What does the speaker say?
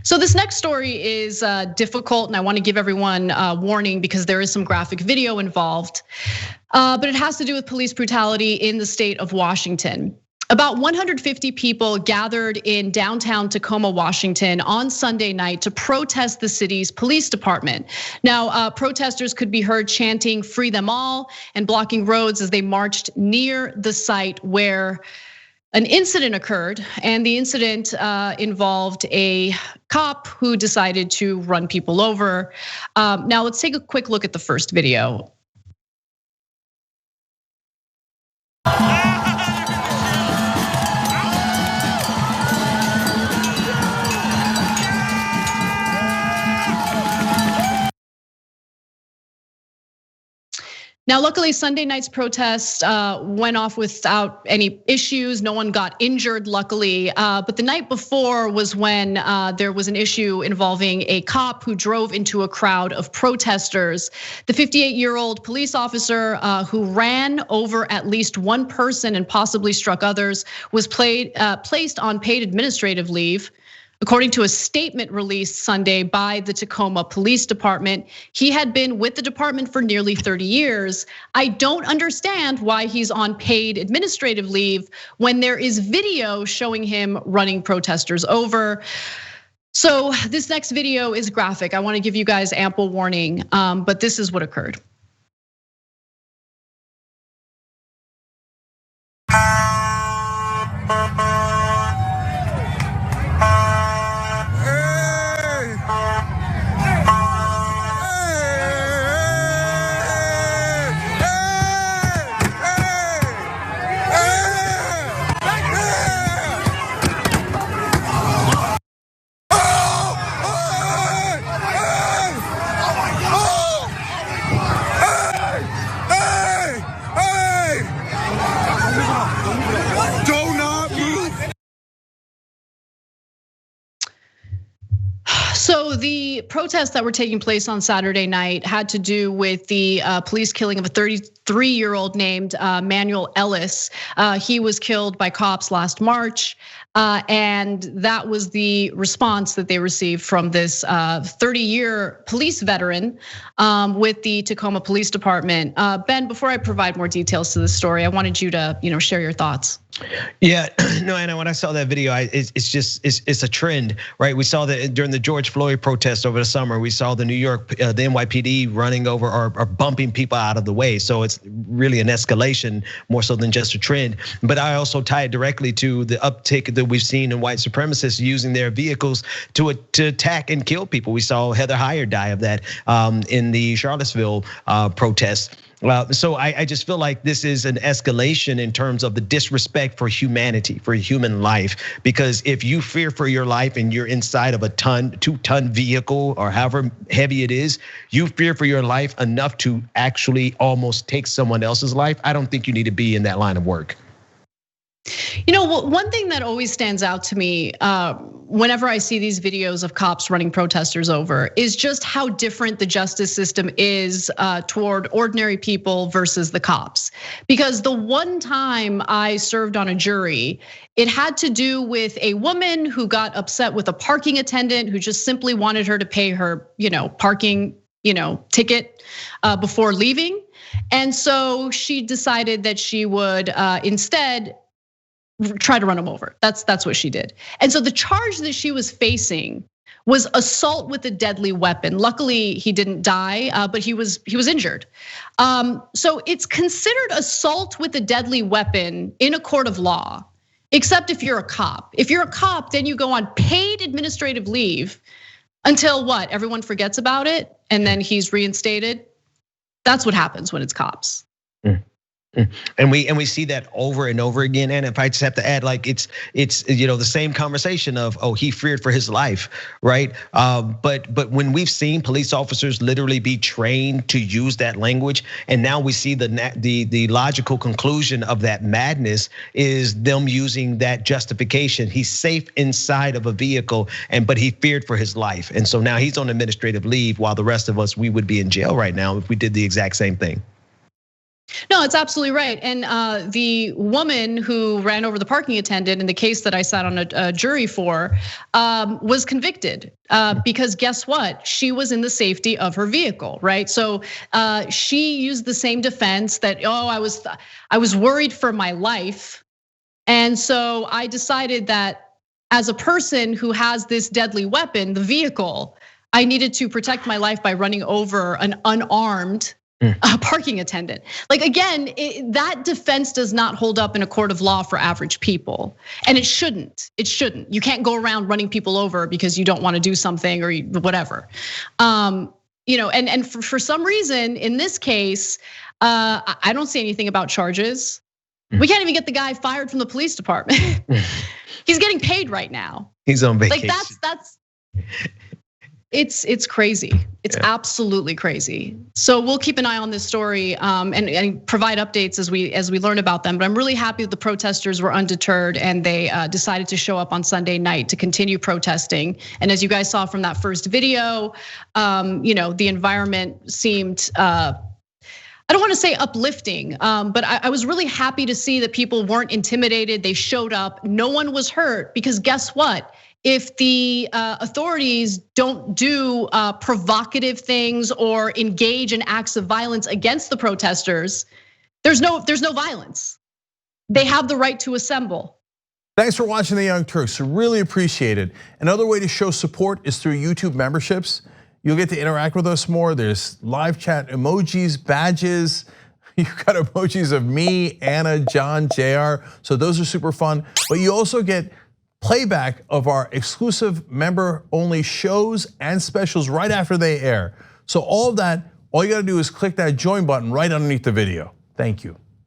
So this next story is difficult, and I want to give everyone a warning because there is some graphic video involved. But it has to do with police brutality in the state of Washington. About 150 people gathered in downtown Tacoma, Washington on Sunday night to protest the city's police department. Now, protesters could be heard chanting "Free them all" and blocking roads as they marched near the site where an incident occurred, and the incident involved a cop who decided to run people over. Now let's take a quick look at the first video. Now, luckily, Sunday night's protest went off without any issues. No one got injured, luckily. But the night before was when there was an issue involving a cop who drove into a crowd of protesters. The 58-year-old police officer who ran over at least one person and possibly struck others was placed on paid administrative leave. According to a statement released Sunday by the Tacoma Police Department, he had been with the department for nearly 30 years. I don't understand why he's on paid administrative leave when there is video showing him running protesters over. So this next video is graphic. I want to give you guys ample warning, but this is what occurred. So the protests that were taking place on Saturday night had to do with the police killing of a 33-year-old named Manuel Ellis. He was killed by cops last March. And that was the response that they received from this 30-year police veteran with the Tacoma Police Department. Ben, before I provide more details to this story, I wanted you to share your thoughts. Yeah, no, Anna, when I saw that video, it's a trend, right? We saw that during the George Floyd protest over the summer. We saw the New York, the NYPD running over or bumping people out of the way. So it's really an escalation more so than just a trend. But I also tie it directly to the uptick that we've seen in white supremacists using their vehicles to attack and kill people. We saw Heather Heyer die of that in the Charlottesville protest. So I just feel like this is an escalation in terms of the disrespect for humanity, for human life. Because if you fear for your life and you're inside of a 2-ton vehicle or however heavy it is, you fear for your life enough to actually almost take someone else's life. I don't think you need to be in that line of work. One thing that always stands out to me whenever I see these videos of cops running protesters over is just how different the justice system is toward ordinary people versus the cops. Because the one time I served on a jury, it had to do with a woman who got upset with a parking attendant who just simply wanted her to pay her, parking, ticket before leaving. And so she decided that she would instead try to run him over. That's what she did. And so the charge that she was facing was assault with a deadly weapon. Luckily, he didn't die, but he was injured. So it's considered assault with a deadly weapon in a court of law, except if you're a cop. If you're a cop, then you go on paid administrative leave until what? Everyone forgets about it and then he's reinstated. That's what happens when it's cops. And we see that over and over again. And if I just have to add, like it's the same conversation of, oh, he feared for his life, right? But when we've seen police officers literally be trained to use that language, and now we see the logical conclusion of that madness is them using that justification. He's safe inside of a vehicle, but he feared for his life, and so now he's on administrative leave, while the rest of us, we would be in jail right now if we did the exact same thing. No, it's absolutely right. And the woman who ran over the parking attendant in the case that I sat on a jury for was convicted because guess what? She was in the safety of her vehicle, right? So she used the same defense that, I was worried for my life. And so I decided that as a person who has this deadly weapon, the vehicle, I needed to protect my life by running over an unarmed parking attendant. Like again, that defense does not hold up in a court of law for average people. And it shouldn't, You can't go around running people over because you don't want to do something or whatever. And for some reason in this case, I don't see anything about charges. We can't even get the guy fired from the police department. He's getting paid right now. He's on vacation. Like that's it's crazy. It's absolutely crazy. So we'll keep an eye on this story and provide updates as we learn about them. But I'm really happy that the protesters were undeterred and they decided to show up on Sunday night to continue protesting. And as you guys saw from that first video, the environment seemed I don't want to say uplifting, but I was really happy to see that people weren't intimidated. They showed up. No one was hurt because guess what? If the authorities don't do provocative things or engage in acts of violence against the protesters, there's no violence. They have the right to assemble. Thanks for watching the Young Turks. Really appreciate it. Another way to show support is through YouTube memberships. You'll get to interact with us more. There's live chat emojis, badges. You've got emojis of me, Anna, John, JR. So those are super fun. But you also get playback of our exclusive member-only shows and specials right after they air. So all of that, all you gotta do is click that join button right underneath the video. Thank you.